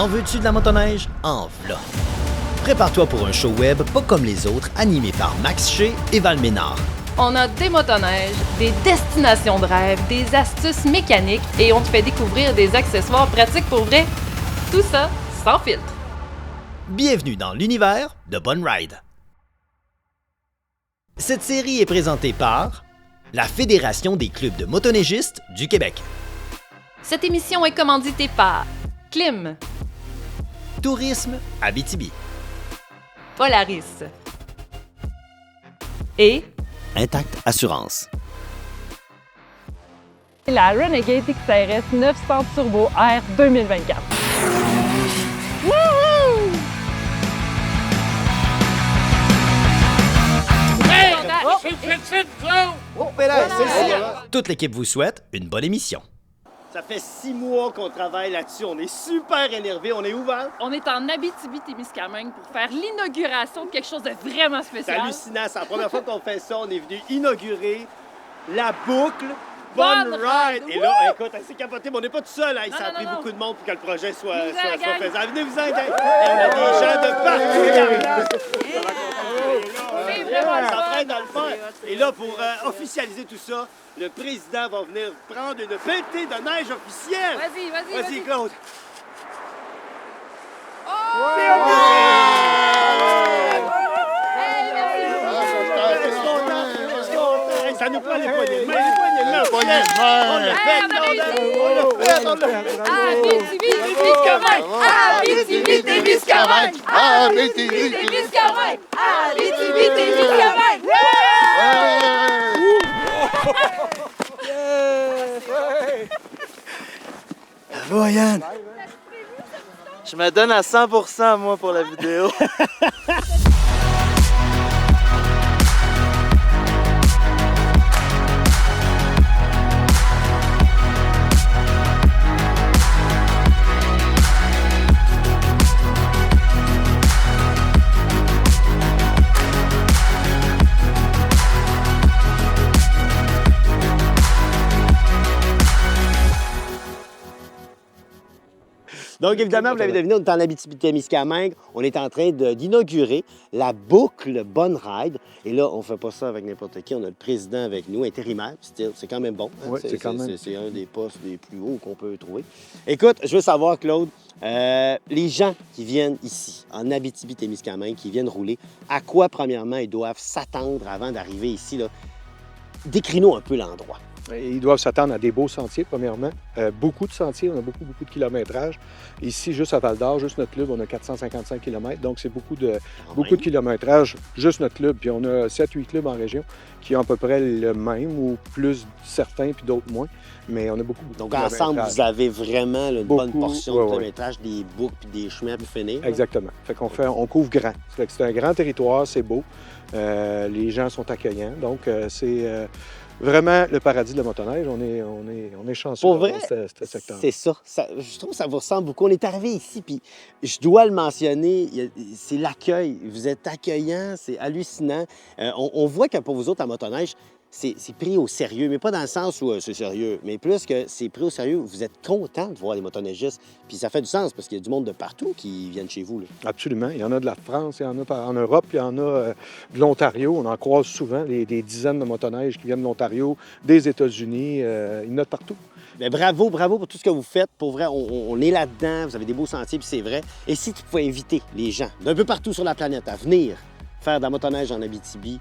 En veux-tu de la motoneige? En v'là! Prépare-toi pour un show web pas comme les autres, animé par Max Shea et Val Ménard. On a des motoneiges, des destinations de rêve, des astuces mécaniques et on te fait découvrir des accessoires pratiques pour vrai. Tout ça sans filtre. Bienvenue dans l'univers de Bonne Ride. Cette série est présentée par la Fédération des clubs de motoneigistes du Québec. Cette émission est commanditée par Klim, Tourisme Abitibi, Polaris et Intact Assurance. la Renegade XRS 900 Turbo R 2024. Toute l'équipe vous souhaite une bonne émission. Ça fait 6 mois qu'on travaille là-dessus. On est super énervés. On est où, Val? On est en Abitibi-Témiscamingue pour faire l'inauguration de quelque chose de vraiment C'est spécial. hallucinant. C'est la première fois qu'on fait ça. On est venu inaugurer la boucle Bonne Ride. Et là, écoute, c'est capoté, mais on n'est pas tout seul. Hein. Ça a pris beaucoup de monde pour que le projet soit faisable. Venez-vous-en, gang. Et on a des gens de partout. C'est vraiment On s'entraîne dans le faire. Et là, pour officialiser tout ça, le président va venir prendre une pelletée de neige officielle. Vas-y, Claude. Ça nous prend les poignées de main. On l'a fait. Bravo, Yann! Je me donne à 100% moi pour la vidéo. Donc, évidemment, vous l'avez deviné, on est en Abitibi-Témiscamingue. On est en train d'inaugurer la boucle Bonne Ride. Et là, on ne fait pas ça avec n'importe qui. On a le président avec nous, intérimaire. C'est quand même bon. Hein? Oui, c'est quand même. C'est un des postes les plus hauts qu'on peut trouver. Écoute, je veux savoir, Claude, les gens qui viennent ici, en Abitibi-Témiscamingue, qui viennent rouler, à quoi, premièrement, ils doivent s'attendre avant d'arriver ici, là? Décris-nous un peu l'endroit. Ils doivent s'attendre à des beaux sentiers, premièrement. Beaucoup de sentiers, on a beaucoup de kilométrage. Ici, juste à Val-d'Or, juste notre club, on a 455 km. Donc, c'est beaucoup de kilométrage, juste notre club. Puis on a 7-8 clubs en région qui ont à peu près le même ou plus certains, puis d'autres moins. Mais on a beaucoup Donc, de ensemble, vous avez vraiment là, une bonne portion de ouais. kilométrage, des boucles puis des chemins pour finir. Exactement. Fait qu'on on couvre grand. Fait que c'est un grand territoire, c'est beau. Les gens sont accueillants. Donc, c'est... vraiment le paradis de la motoneige. On est chanceux Pour vrai, dans ce secteur. C'est ça. Je trouve que ça vous ressemble beaucoup. On est arrivé ici, puis je dois le mentionner, c'est l'accueil. Vous êtes accueillants, c'est hallucinant. On voit que pour vous autres, la motoneige, c'est pris au sérieux, mais pas dans le sens où c'est sérieux, mais plus que c'est pris au sérieux, vous êtes content de voir les motoneigistes. Puis ça fait du sens, parce qu'il y a du monde de partout qui viennent chez vous. Là. Absolument. Il y en a de la France, il y en a en Europe, il y en a de l'Ontario. On en croise souvent, des dizaines de motoneiges qui viennent de l'Ontario, des États-Unis. Il y en a de partout. Bien, bravo pour tout ce que vous faites. Pour vrai, on est là-dedans, vous avez des beaux sentiers, puis c'est vrai. Et si tu pouvais inviter les gens d'un peu partout sur la planète à venir faire de la motoneige en Abitibi,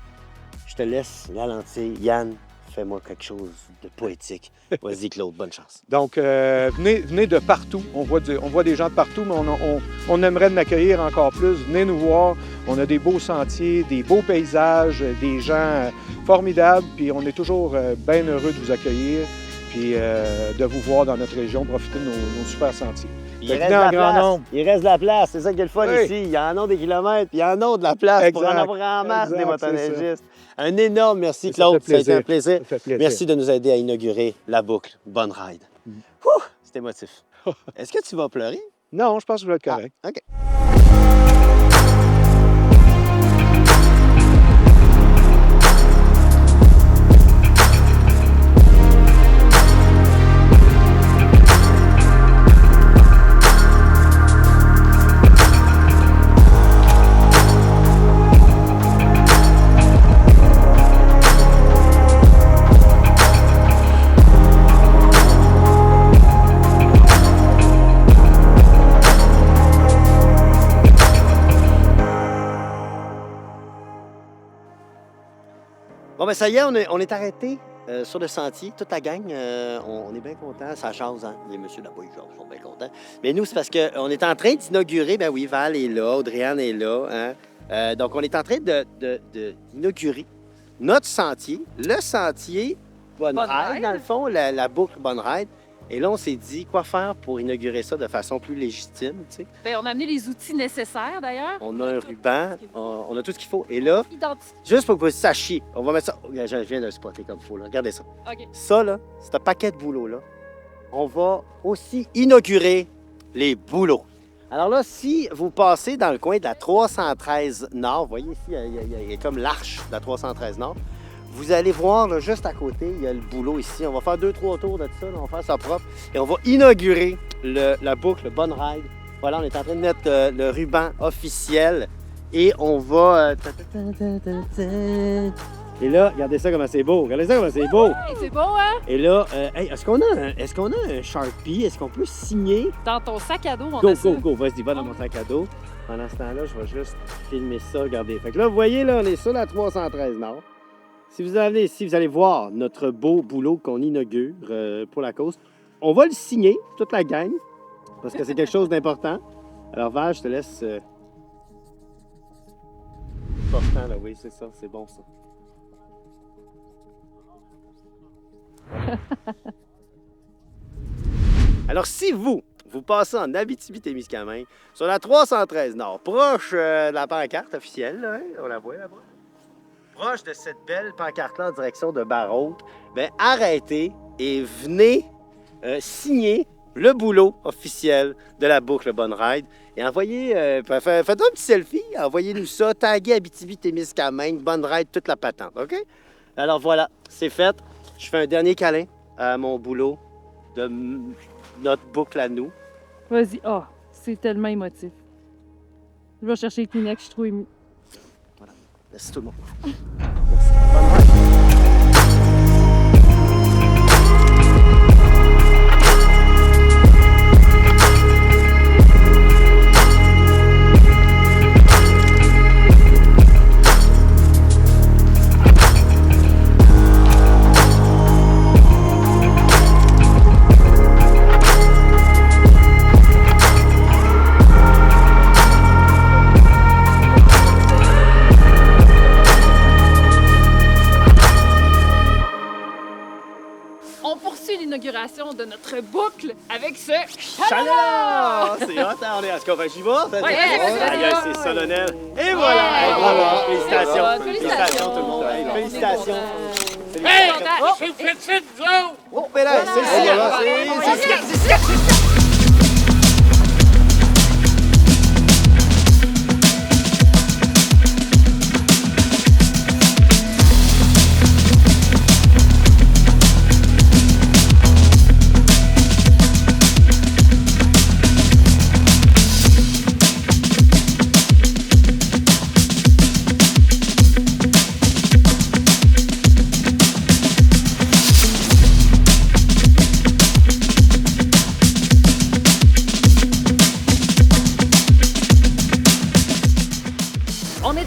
je te laisse la lentille. Yann, fais-moi quelque chose de poétique. Vas-y, Claude, bonne chance. Donc, venez de partout. On voit des gens de partout, mais on aimerait en accueillir encore plus. Venez nous voir. On a des beaux sentiers, des beaux paysages, des gens formidables. Puis on est toujours bien heureux de vous accueillir puis de vous voir dans notre région, profiter de nos super sentiers. Il reste de la place, c'est ça qui est le fun ici. Il y en a des kilomètres, puis il y en a de la place pour en avoir en masse des motoneigistes. Un énorme merci, Claude. Ça a été un plaisir. Merci de nous aider à inaugurer la boucle Bonne Ride. C'était émotif. Est-ce que tu vas pleurer? Non, je pense que je vais être correct. OK. Bon, ben ça y est, on est arrêté sur le sentier. Toute la gang, on est bien contents. Ça jase, hein? Les messieurs là-bas, ils jasent, sont bien contents. Mais nous, c'est parce qu'on est en train d'inaugurer. Ben oui, Val est là, Audrey-Anne est là. Hein? Donc, on est en train d'inaugurer notre sentier, le sentier Bonne Ride, dans le fond, la boucle Bonne Ride. Et là, on s'est dit quoi faire pour inaugurer ça de façon plus légitime, tu sais. Ben, on a amené les outils nécessaires, d'ailleurs. On a un ruban, on a tout ce qu'il faut. Et là, Identique. juste pour que vous sachiez, on va mettre ça... Je viens de le spotter comme il faut, là. Regardez ça. OK. Ça, là, c'est un paquet de boulots, là. On va aussi inaugurer les boulots. Alors là, si vous passez dans le coin de la 313 Nord, vous voyez ici, il y a comme l'arche de la 313 Nord, vous allez voir, là, juste à côté, il y a le boulot ici. On va faire 2-3 tours de ça, là, on va faire ça propre. Et on va inaugurer la boucle Bonne Ride. Voilà, on est en train de mettre le ruban officiel. Et on va... Et là, regardez ça comment c'est beau. Regardez ça comment c'est beau. Hey, c'est bon, hein? Et là, hey, est-ce qu'on a un Sharpie? Est-ce qu'on peut signer? Dans ton sac à dos, on Go, a ça. go, vas-y, va dans mon sac à dos. Pendant ce temps-là, je vais juste filmer ça, regardez. Fait que là, vous voyez, là, on est sur la 313 Nord. Si vous allez ici, vous allez voir notre beau boulot qu'on inaugure pour la cause. On va le signer, toute la gang, parce que c'est quelque chose d'important. Alors, Val, je te laisse... Important, là, oui, c'est ça, c'est bon, ça. Alors, si vous passez en Abitibi-Témiscamingue, sur la 313 Nord, proche de la pancarte officielle, là, hein, on la voit là-bas, proche de cette belle pancarte-là en direction de Barrault, bien, arrêtez et venez signer le boulot officiel de la boucle Bonne Ride et envoyez, faites un petit selfie, envoyez-nous ça, taguez Abitibi-Témiscamingue, Bonne Ride, toute la patente, OK? Alors voilà, c'est fait. Je fais un dernier câlin à mon boulot de notre boucle à nous. Vas-y. Oh, c'est tellement émotif. Je vais chercher les Kleenex, je suis trop émue. Voilà. Merci tout le monde. Merci. Bonne ride. L'inauguration de notre boucle avec ce Chaleur! C'est hot, hein? Est-ce qu'on va j'y vais? Ouais, c'est solennel. Et voilà! Hey, bravo! Félicitations! Félicitations tout le monde! Hey, félicitations! Hey! C'est fait ça, nous autres! Oh, mais là,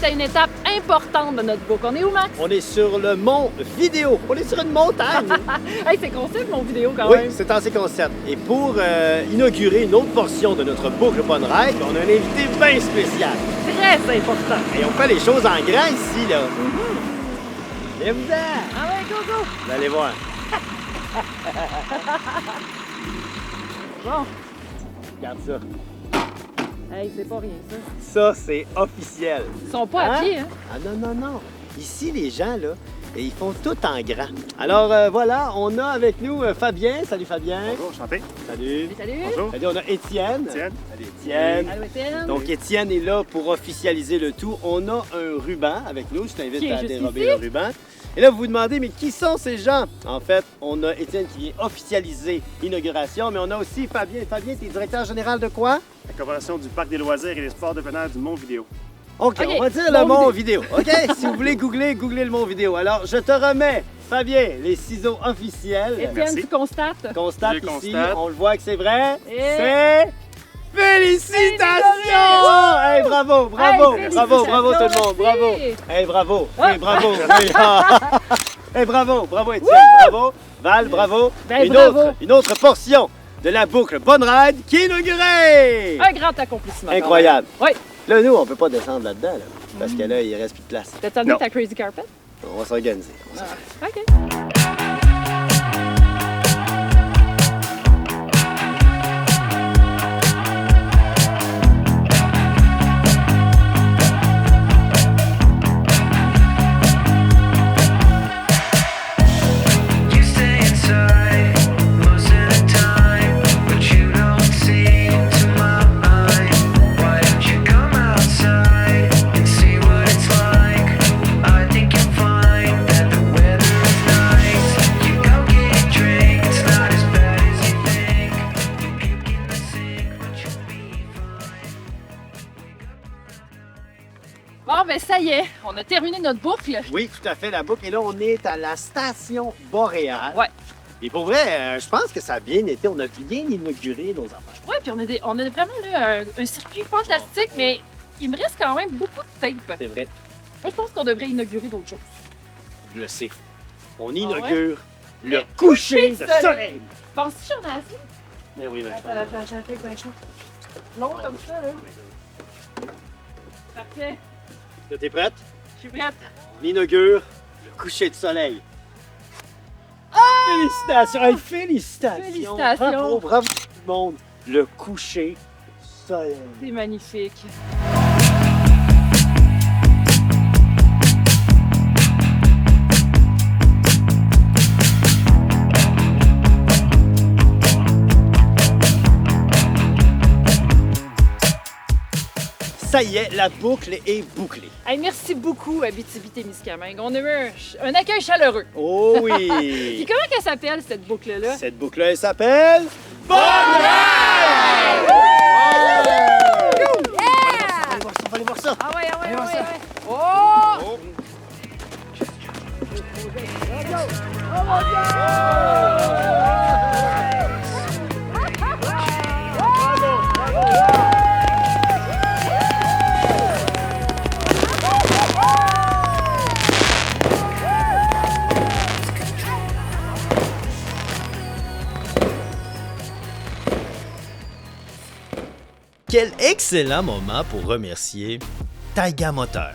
c'est une étape importante de notre boucle. On est où, Max? On est sur le mont Vidéo. On est sur une montagne. Hey, c'est concept, mon vidéo, quand Oui, même. c'est assez concept. Et pour inaugurer une autre portion de notre boucle Bonne Ride, on a un invité bien spécial. Très important. Et on fait les choses en grand ici, là. Viens-vous-en! Ah ouais, go, go! Vous allez voir. Bon. Regarde ça. Hey, c'est pas rien, ça. Ça, c'est officiel. Ils sont pas à pied, hein? Ah non. Ici, les gens, là, ils font tout en grand. Alors, voilà, on a avec nous Fabien. Salut, Fabien. Bonjour, enchanté. Salut. Salut. Bonjour. Salut, on a Étienne. Étienne. Salut, Étienne. Allô, Étienne. Donc, Étienne est là pour officialiser le tout. On a un ruban avec nous. Je t'invite Qui est à juste dérober ici? le ruban. Et là, vous vous demandez, mais qui sont ces gens? En fait, on a Étienne qui vient officialiser l'inauguration, mais on a aussi Fabien. Fabien, tu es directeur général de quoi? La Corporation du Parc des loisirs et des sports de plein air du Mont Vidéo. OK, OK, on va dire le Mont Vidéo. OK? Si vous voulez googlez le Mont Vidéo. Alors, je te remets, Fabien, les ciseaux officiels. Étienne, Merci. tu constates? Constate Je ici, constate. on le voit que c'est vrai. Et- C'est Félicitations! Hey, bravo, bravo, bravo, bravo tout le monde, bravo. Hey, bravo, oui, bravo. Oui. Hey, bravo, bravo Étienne, bravo. Val, bravo. Une autre portion de la boucle Bonne Ride qui est inaugurée! Un grand accomplissement. Incroyable. Oui. Là, nous, on peut pas descendre là-dedans, là, parce que là, il reste plus de place. T'as amené ta Crazy Carpet? On va s'organiser. OK. Bon, ben ça y est, on a terminé notre boucle. Oui, tout à fait, la boucle. Et là, on est à la station Boréal. Ouais. Et pour vrai, je pense que ça a bien été. On a bien inauguré nos affaires. Ouais, puis on a vraiment là, un circuit fantastique, mais il me reste quand même beaucoup de tape. C'est vrai, Moi, je pense qu'on devrait inaugurer d'autres choses. je le sais. On inaugure le coucher de soleil. Penses-tu qu'on a assez? Mais oui, mais Attends, j'ai fait bien chaud. Long comme ça, là. Parfait. t'es prête? Je suis prête. On inaugure le coucher de soleil. Félicitations! Hey, félicitations! Félicitations. Bravo, bravo tout le monde! Le coucher du soleil. C'est magnifique. Ça y est, la boucle est bouclée. Hey, merci beaucoup, Abitibi-Témiscamingue. On a eu un accueil chaleureux. Oh Puis oui! comment qu'elle s'appelle, cette boucle-là? Cette boucle-là, elle s'appelle... Bonne Ride! On va aller voir ça. Ah ouais. Oh! Quel excellent moment pour remercier Taiga Moteur.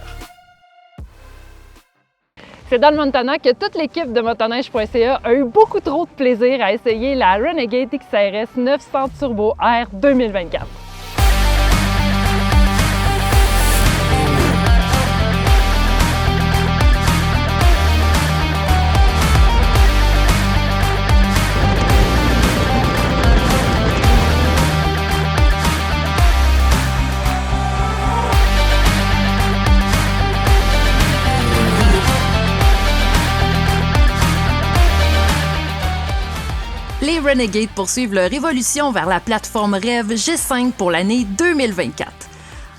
C'est dans le Montana que toute l'équipe de motoneige.ca a eu beaucoup trop de plaisir à essayer la Renegade XRS 900 Turbo R 2024. Les Renegades poursuivent leur évolution vers la plateforme Rêve G5 pour l'année 2024.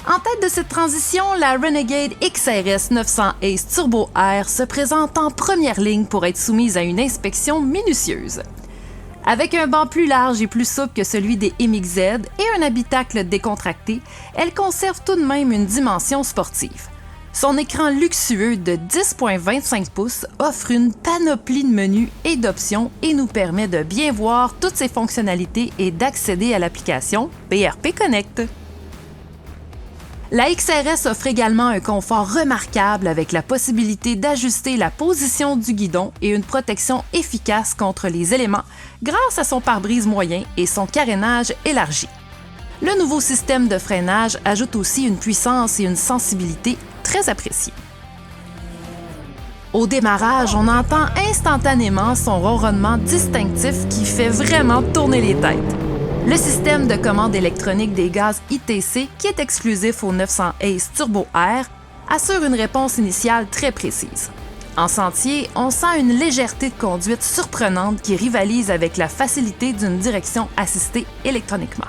En tête de cette transition, la Renegade XRS 900 Ace Turbo R se présente en première ligne pour être soumise à une inspection minutieuse. Avec un banc plus large et plus souple que celui des MXZ et un habitacle décontracté, elle conserve tout de même une dimension sportive. Son écran luxueux de 10,25 pouces offre une panoplie de menus et d'options et nous permet de bien voir toutes ses fonctionnalités et d'accéder à l'application BRP Connect. La XRS offre également un confort remarquable avec la possibilité d'ajuster la position du guidon et une protection efficace contre les éléments grâce à son pare-brise moyen et son carénage élargi. Le nouveau système de freinage ajoute aussi une puissance et une sensibilité très appréciées. Au démarrage, on entend instantanément son ronronnement distinctif qui fait vraiment tourner les têtes. Le système de commande électronique des gaz ITC, qui est exclusif au 900 Ace Turbo R, assure une réponse initiale très précise. En sentier, on sent une légèreté de conduite surprenante qui rivalise avec la facilité d'une direction assistée électroniquement.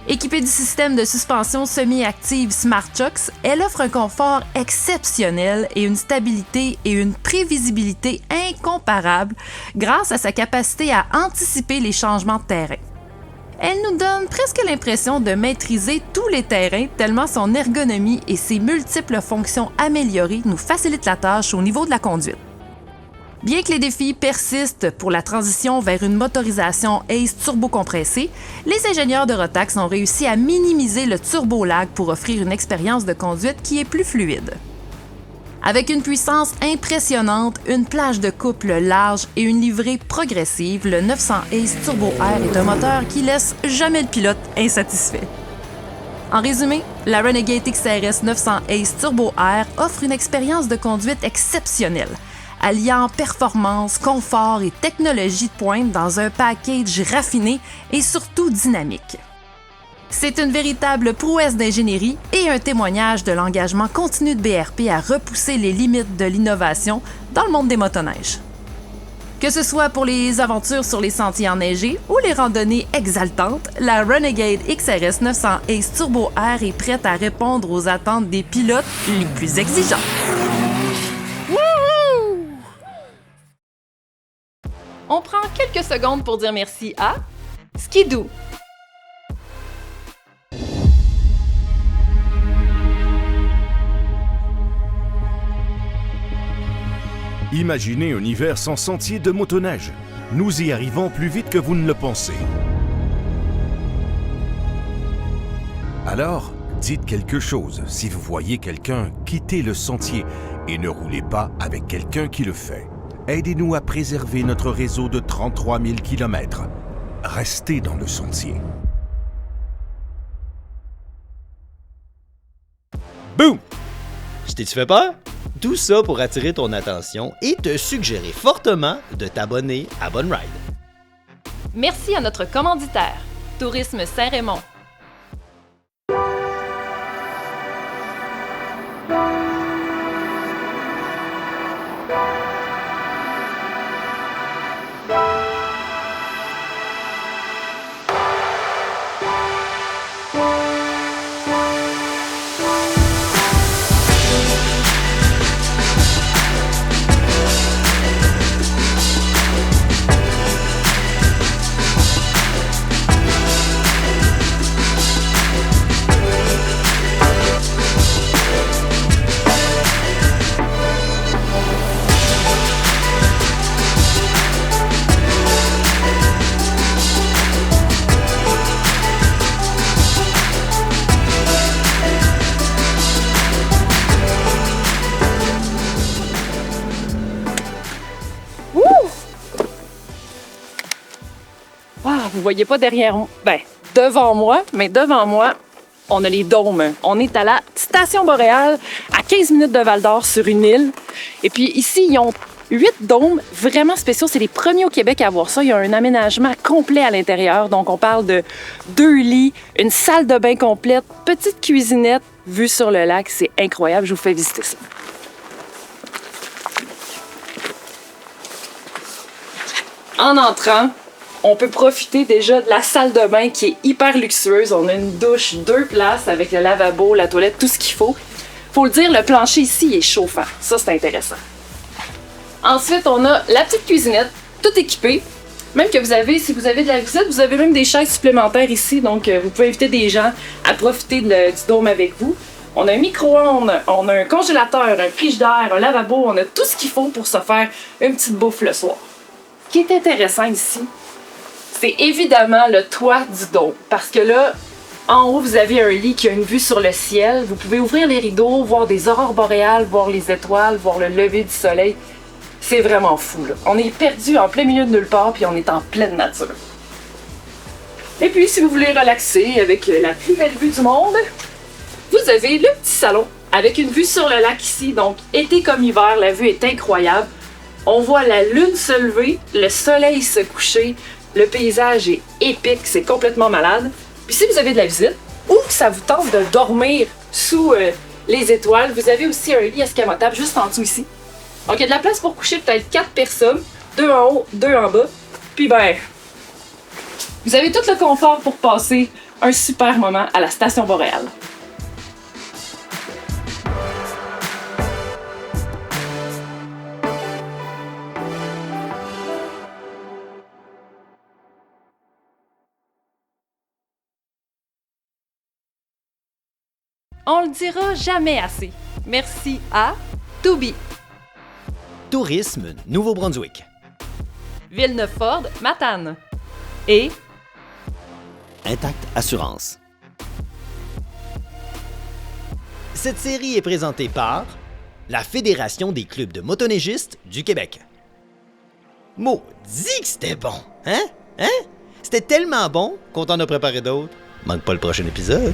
Équipée du système de suspension semi-active Smart Shocks, elle offre un confort exceptionnel et une stabilité et une prévisibilité incomparables grâce à sa capacité à anticiper les changements de terrain. Elle nous donne presque l'impression de maîtriser tous les terrains tellement son ergonomie et ses multiples fonctions améliorées nous facilitent la tâche au niveau de la conduite. Bien que les défis persistent pour la transition vers une motorisation Ace turbocompressée, les ingénieurs de Rotax ont réussi à minimiser le turbo-lag pour offrir une expérience de conduite qui est plus fluide. Avec une puissance impressionnante, une plage de couple large et une livrée progressive, le 900 Ace Turbo Air est un moteur qui laisse jamais le pilote insatisfait. En résumé, la Renegade XRS 900 Ace Turbo Air offre une expérience de conduite exceptionnelle, alliant performance, confort et technologie de pointe dans un package raffiné et surtout dynamique. C'est une véritable prouesse d'ingénierie et un témoignage de l'engagement continu de BRP à repousser les limites de l'innovation dans le monde des motoneiges. Que ce soit pour les aventures sur les sentiers enneigés ou les randonnées exaltantes, la Renegade XRS 900 Ace Turbo Air est prête à répondre aux attentes des pilotes les plus exigeants. On prend quelques secondes pour dire merci à Skidoo. Imaginez un hiver sans sentier de motoneige. Nous y arrivons plus vite que vous ne le pensez. Alors, dites quelque chose si vous voyez quelqu'un quitter le sentier et ne roulez pas avec quelqu'un qui le fait. Aidez-nous à préserver notre réseau de 33 000 km. Restez dans le sentier. Boum! Je t'ai-tu fait peur? Tout ça pour attirer ton attention et te suggérer fortement de t'abonner à Bonne Ride. Merci à notre commanditaire, Tourisme Saint-Raymond. Vous voyez pas derrière moi, devant moi, mais devant moi, on a les dômes. On est à la Station Boréale, à 15 minutes de Val-d'Or sur une île. Et puis ici, ils ont 8 dômes vraiment spéciaux. C'est les premiers au Québec à avoir ça. Il y a un aménagement complet à l'intérieur. Donc, on parle de 2 lits, une salle de bain complète, petite cuisinette, vue sur le lac. C'est incroyable. Je vous fais visiter ça. En entrant, on peut profiter déjà de la salle de bain qui est hyper luxueuse. On a une douche, 2 places avec le lavabo, la toilette, tout ce qu'il faut. Faut le dire, le plancher ici est chauffant. Ça, c'est intéressant. Ensuite, on a la petite cuisinette, tout équipée. Même que vous avez, si vous avez de la visite, vous avez même des chaises supplémentaires ici. Donc, vous pouvez inviter des gens à profiter du dôme avec vous. On a un micro-ondes, on a un congélateur, un frigidaire, un lavabo. On a tout ce qu'il faut pour se faire une petite bouffe le soir. Ce qui est intéressant ici, c'est évidemment le toit du dôme. Parce que là, en haut, vous avez un lit qui a une vue sur le ciel. Vous pouvez ouvrir les rideaux, voir des aurores boréales, voir les étoiles, voir le lever du soleil. C'est vraiment fou, là. On est perdu en plein milieu de nulle part, puis on est en pleine nature. Et puis, si vous voulez relaxer avec la plus belle vue du monde, vous avez le petit salon avec une vue sur le lac ici. Donc, été comme hiver, la vue est incroyable. On voit la lune se lever, le soleil se coucher. Le paysage est épique, c'est complètement malade. Puis si vous avez de la visite ou que ça vous tente de dormir sous les étoiles, vous avez aussi un lit escamotable juste en dessous ici. Donc il y a de la place pour coucher peut-être 4 personnes, 2 en haut, 2 en bas. Puis vous avez tout le confort pour passer un super moment à la Station Boréale. On le dira jamais assez. Merci à Toubi, Tourisme Nouveau-Brunswick. Villeneuve-Ford, Matane et Intact Assurance. Cette série est présentée par la Fédération des clubs de motoneigistes du Québec. Maudit que c'était bon, hein? Hein? C'était tellement bon qu'on t'en a préparé d'autres. Manque pas le prochain épisode.